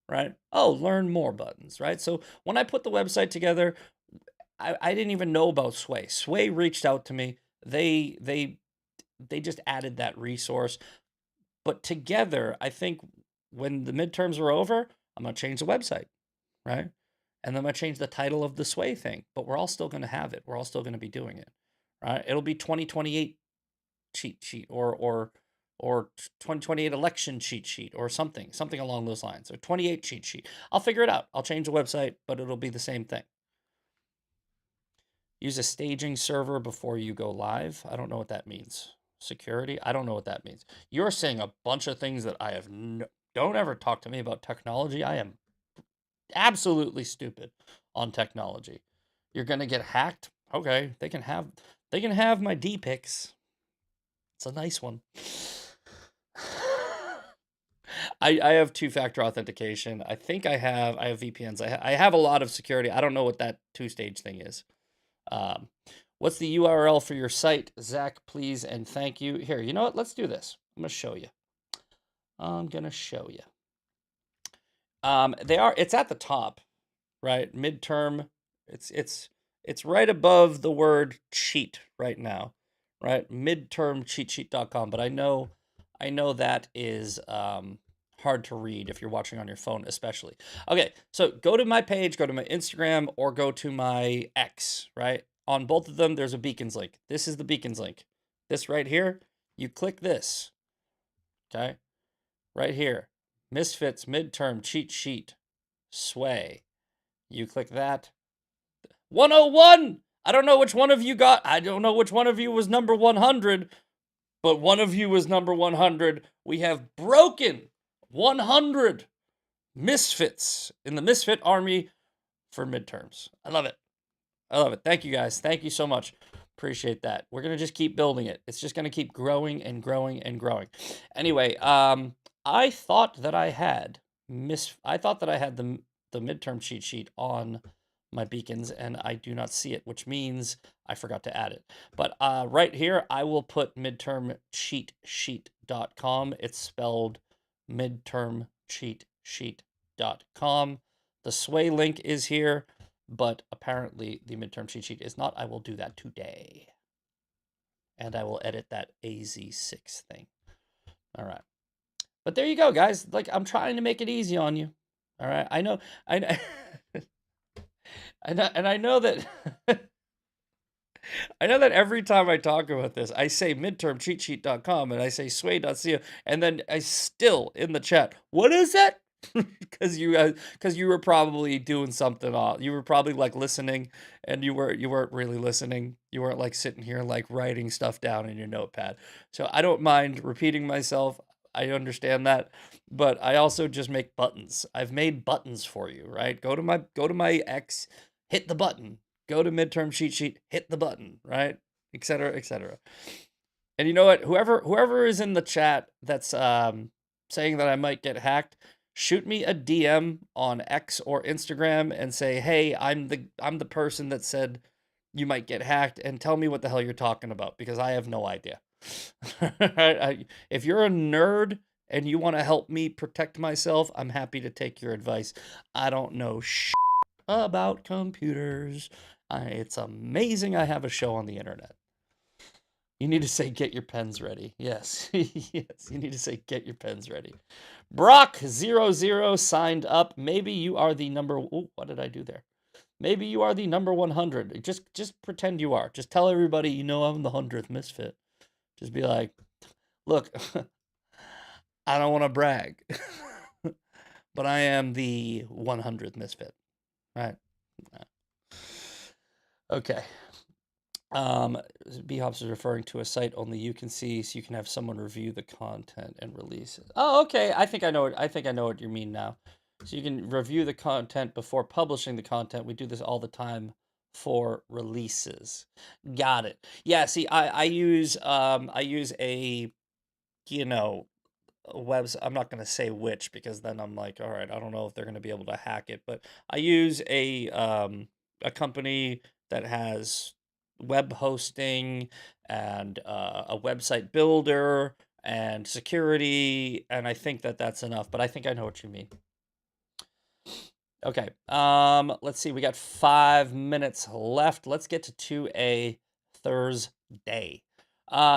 right? Oh, learn more buttons, right? So when I put the website together, I didn't even know about Sway. Sway reached out to me. They just added that resource. But together, I think when the midterms are over, I'm going to change the website, right? And then I'm going to change the title of the Sway thing. But we're all still going to have it. We're all still going to be doing it, right? It'll be 2028 cheat sheet or 2028 election cheat sheet or something along those lines, or 28 cheat sheet. I'll figure it out. I'll change the website, but it'll be the same thing. Use a staging server before you go live. I don't know what that means. Security. I don't know what that means. You're saying a bunch of things that I have don't ever talk to me about technology. I am absolutely stupid on technology. You're going to get hacked. Okay. They can have my D pics. It's a nice one. I have two-factor authentication. I think I have VPNs. I have a lot of security. I don't know what that two-stage thing is. What's the URL for your site? Zach, please and thank you. Here, you know what? Let's do this. I'm going to show you. It's at the top, right? Midterm. It's right above the word cheat right now, right? Midtermcheatsheet.com. But I know that is hard to read if you're watching on your phone, especially. Okay, so go to my page, go to my Instagram, or go to my X, right? On both of them, there's a Beacons link. This is the Beacons link. This right here, you click this, okay? Right here, Misfits Midterm Cheat Sheet, Sway. You click that. 101! I don't know which one of you got, I don't know which one of you was number 100, but one of you was number 100. We have broken 100 misfits in the Misfit Army for midterms. I love it. Thank you, guys. Thank you so much. Appreciate that. We're going to just keep building it. It's just going to keep growing and growing and growing. Anyway, I thought that I had the midterm cheat sheet on my Beacons, and I do not see it, which means I forgot to add it. But right here, I will put midtermcheatsheet.com. It's spelled midtermcheatsheet.com. The Sway link is here, but apparently the midterm cheat sheet is not. I will do that today. and I will edit that AZ6 thing. All right. But there you go, guys. Like, I'm trying to make it easy on you. All right. I know, and I know that I know that every time I talk about this, I say midtermcheatsheet.com and I say sway.co, and then I still in the chat, what is that? Because you were probably doing something off. You were probably like listening, and you weren't really listening. You weren't like sitting here like writing stuff down in your notepad. So I don't mind repeating myself. I understand that, but I also just make buttons. I've made buttons for you, right? Go to my X, hit the button. Go to midterm cheat sheet, hit the button, right? Etc. Etc. And you know what? Whoever is in the chat that's saying that I might get hacked, shoot me a DM on X or Instagram and say, "Hey, I'm the person that said you might get hacked," and tell me what the hell you're talking about, because I have no idea. If you're a nerd and you want to help me protect myself, I'm happy to take your advice. I don't know shit about computers. It's amazing I have a show on the internet. You need to say, get your pens ready. Yes. Yes, you need to say, get your pens ready. Brock00 signed up. Maybe you are the number... Oh, what did I do there? Maybe you are the number 100. Just pretend you are. Just tell everybody you know I'm the 100th misfit. Just be like, look, I don't want to brag, but I am the 100th misfit. Right? Okay. B-Hops is referring to a site only you can see, so you can have someone review the content and release it. Oh, okay. I think I know what you mean now. So you can review the content before publishing the content. We do this all the time for releases. Got it. Yeah, see, I use a, you know, website. I'm not going to say which, because then I'm like, all right, I don't know if they're going to be able to hack it, but I use a company that has web hosting and a website builder and security, and I think that's enough, but I think I know what you mean. Okay, let's see, we got 5 minutes left. Let's get to 2A Thursday.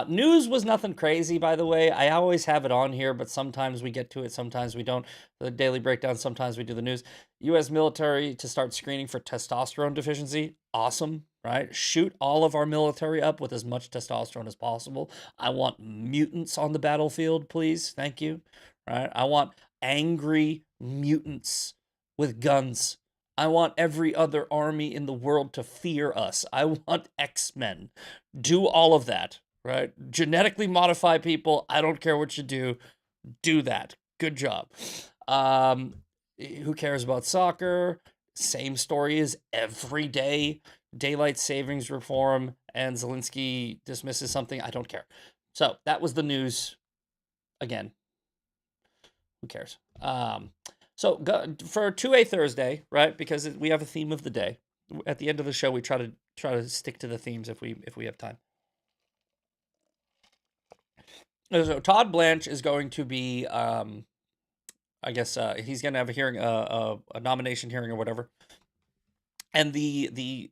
News was nothing crazy, by the way. I always have it on here, but sometimes we get to it, sometimes we don't. The daily breakdown, sometimes we do the news. U.S. military to start screening for testosterone deficiency. Awesome, right? Shoot all of our military up with as much testosterone as possible. I want mutants on the battlefield, please. Thank you. Right? I want angry mutants with guns. I want every other army in the world to fear us. I want X-Men. Do all of that, right? Genetically modify people. I don't care what you do. Do that. Good job. Who cares about soccer? Same story as every day. Daylight savings reform, and Zelensky dismisses something. I don't care. So that was the news. Again, who cares? So for 2A Thursday, right? Because we have a theme of the day. At the end of the show, we try to stick to the themes if we have time. So Todd Blanche is going to be, I guess he's going to have a hearing, a nomination hearing or whatever. And the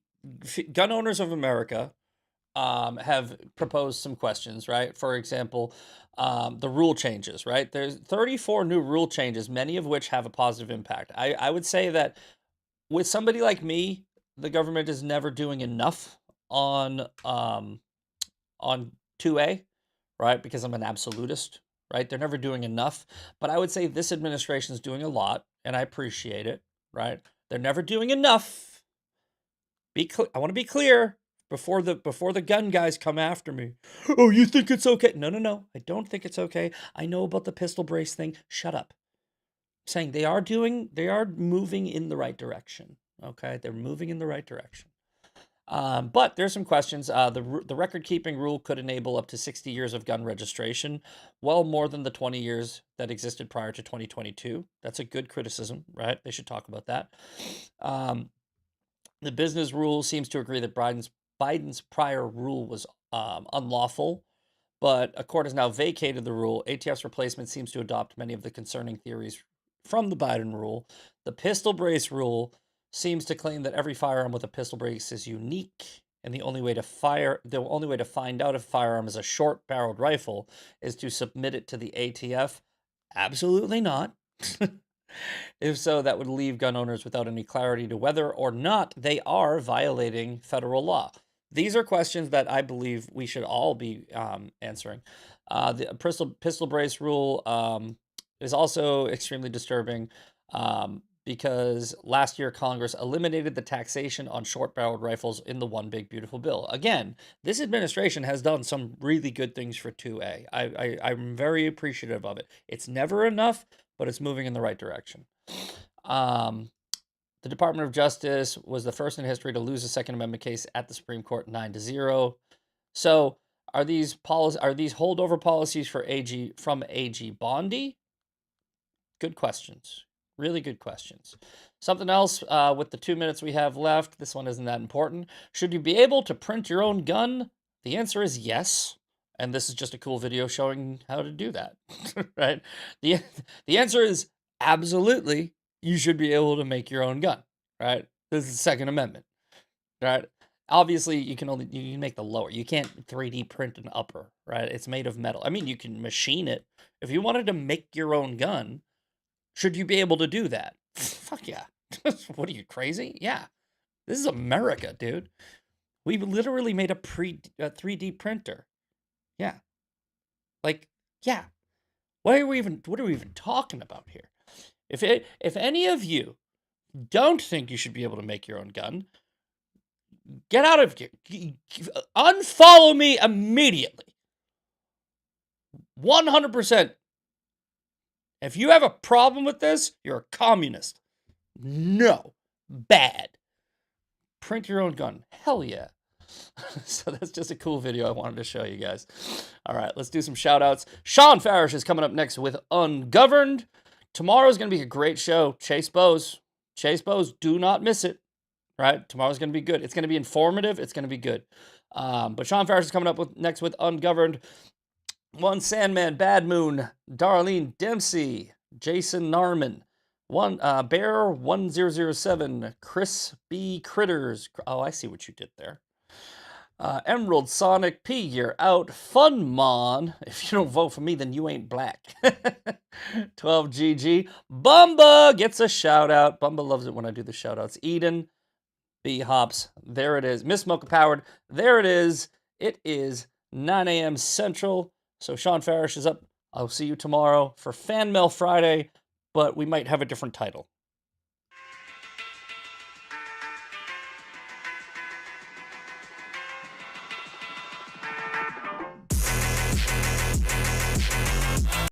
gun owners of America have proposed some questions, right? For example, the rule changes, right? There's 34 new rule changes, many of which have a positive impact. I would say that with somebody like me, the government is never doing enough on 2A, right? Because I'm an absolutist, right? They're never doing enough. But I would say this administration is doing a lot, and I appreciate it, right? They're never doing enough. I want to be clear before the gun guys come after me. Oh, you think it's okay? No. I don't think it's okay. I know about the pistol brace thing. Shut up. I'm saying they are moving in the right direction. Okay, they're moving in the right direction. But there's some questions. The record-keeping rule could enable up to 60 years of gun registration, well more than the 20 years that existed prior to 2022. That's a good criticism, right? They should talk about that. The business rule seems to agree that Biden's prior rule was unlawful, but a court has now vacated the rule. ATF's replacement seems to adopt many of the concerning theories from the Biden rule. The pistol brace rule seems to claim that every firearm with a pistol brace is unique and the only way to find out if a firearm is a short-barreled rifle is to submit it to the ATF? Absolutely not. If so, that would leave gun owners without any clarity to whether or not they are violating federal law. These are questions that I believe we should all be answering. The pistol brace rule is also extremely disturbing because last year Congress eliminated the taxation on short-barreled rifles in the One Big Beautiful Bill. Again, this administration has done some really good things for 2A. I'm very appreciative of it. It's never enough, but it's moving in the right direction. The Department of Justice was the first in history to lose a Second Amendment case at the Supreme Court 9-0. So are these holdover policies from AG Bondi? Good questions. Really good questions. Something else with the 2 minutes we have left. This one isn't that important. Should you be able to print your own gun? The answer is yes. And this is just a cool video showing how to do that, right? The answer is absolutely. You should be able to make your own gun, right? This is the Second Amendment, right? Obviously, you can make the lower. You can't 3D print an upper, right? It's made of metal. I mean, you can machine it. If you wanted to make your own gun, should you be able to do that? Fuck yeah. What are you, crazy? Yeah. This is America, dude. We literally made a 3D printer. Yeah. Like, yeah. What are we even talking about here? If any of you don't think you should be able to make your own gun, get out of here. Unfollow me immediately. 100%. If you have a problem with this, you're a communist. No. Bad. Print your own gun. Hell yeah. So that's just a cool video I wanted to show you guys. All right, let's do some shout outs. Sean Farish is coming up next with Ungoverned. Tomorrow's going to be a great show. Chase Bowes, do not miss it. Right? Tomorrow's going to be good. It's going to be informative. It's going to be good. But Sean Farish is coming up next with Ungoverned. One Sandman, Bad Moon, Darlene Dempsey, Jason Narman, Bear 1007, Chris B. Critters. Oh, I see what you did there. Emerald Sonic P, you're out. Funmon, if you don't vote for me, then you ain't black. 12GG. Bumba gets a shout out. Bumba loves it when I do the shout outs. Eden B Hops, there it is. Miss Mocha Powered, there it is. It is 9 a.m. Central. So Sean Farish is up. I'll see you tomorrow for Fan Mail Friday, but we might have a different title.